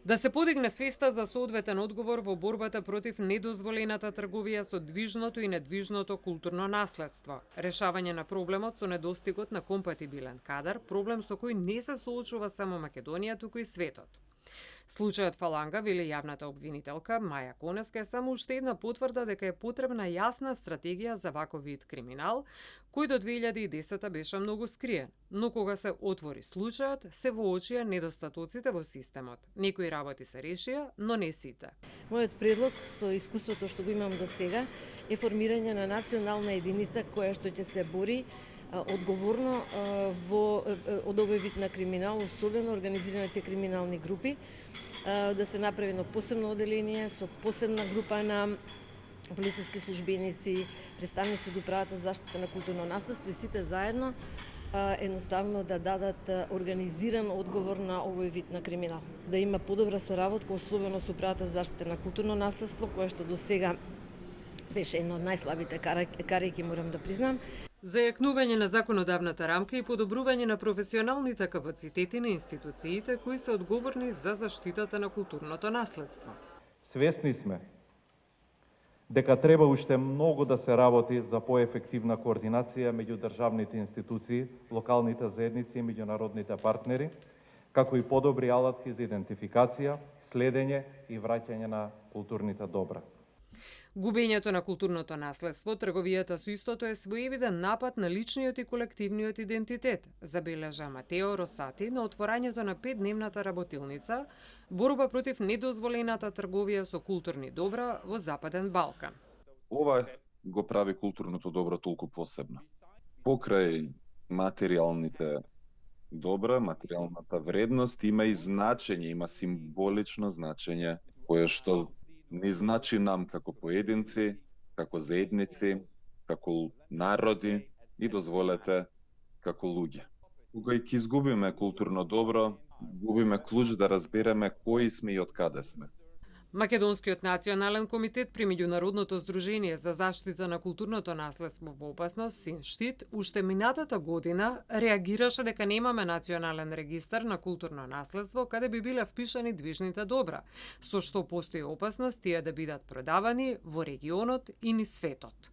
Да се подигне свеста за соодветен одговор во борбата против недозволената трговија со движното и недвижното културно наследство, решавање на проблемот со недостигот на компатибилен кадар, проблем со кој не се соочува само Македонија, туку и светот. Случајот Фаланга, вели јавната обвинителка Маја Конеска, е само уште една потврда дека е потребна јасна стратегија за ваков вид криминал, кој до 2010 беше многу скриен, но кога се отвори случајот, се воочија недостатоците во системот. Некои работи се решија, но не сите. Мојот предлог со искуството што го имам до сега е формирање на национална единица која што ќе се бори одговорно од овој вид на криминал, особено организираните криминални групи, да се направи едно посебно оделение со посебна група на полициски службеници, представници од управата за заштита на културно наследство и сите заедно едноставно да дадат организиран одговор на овој вид на криминал. Да има подобра соработка, особено со управата за заштита на културно наследство, кое што до сега беше една од најслабите карики, морам да признам. Зајакнување на законодавната рамка и подобрување на професионалните капацитети на институциите кои се одговорни за заштитата на културното наследство. Свесни сме дека треба уште многу да се работи за поефективна координација меѓу државните институции, локалните заедници и меѓународните партнери, како и подобри алатки за идентификација, следење и враќање на културните добра. Губењето на културното наследство, трговијата со истото е своевиден напад на личниот и колективниот идентитет, забележа Матео Росати на отворањето на 5-дневната работилница борба против недозволената трговија со културни добра во Западен Балкан. Ова го прави културното добро толку посебно. Покрај материјалните добра, материјалната вредност има и значење, има символично значење, кое што не значи нам како поединци, како заедници, како народи и дозволете како луѓе. Кога ќе изгубиме културно добро, губиме клуч да разбереме кои сме и од каде сме. Македонскиот национален комитет при Меѓународното здружение за заштита на културното наследство во опасност, Синштит, уште минатата година реагираше дека немаме национален регистар на културно наследство каде би биле впишани движните добра, со што постои опасност тие да бидат продавани во регионот и низ светот.